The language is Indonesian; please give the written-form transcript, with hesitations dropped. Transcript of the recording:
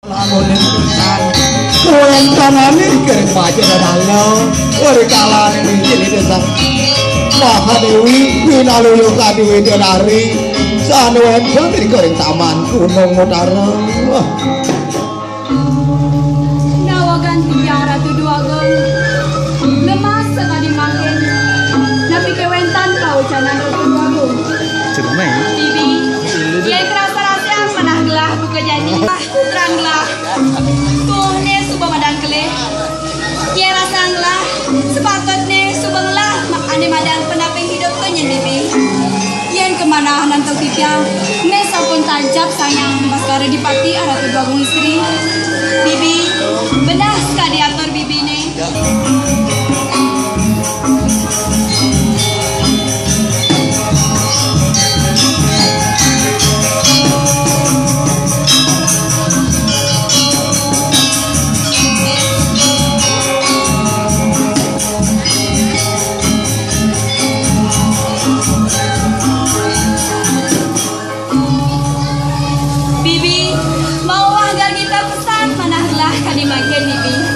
Lamun pisan kuwen kanane kering baca dadalo ori kalane iki desa Mahadewi Winaluyo Kadewi Denari sanuwen dari kering taman gunung utara nawagan tiang ratu duagon lemas sekali makin tapi kewentan kau jalan ratu duagon Cermai. bibi dia kerasa rasa menanglah buka jadi teranglah tuhne subang madang kelih dia rasanglah sepatutnya subanglah ane madang penaping hidup tu nyen bibi yen kemana nantau tiang ne sampun tancap sayang baskara dipati ratu duagon istri bibi benar sekali atur bibi ne Bibi, mau agar kita pesan manahlah kadimagen bibi.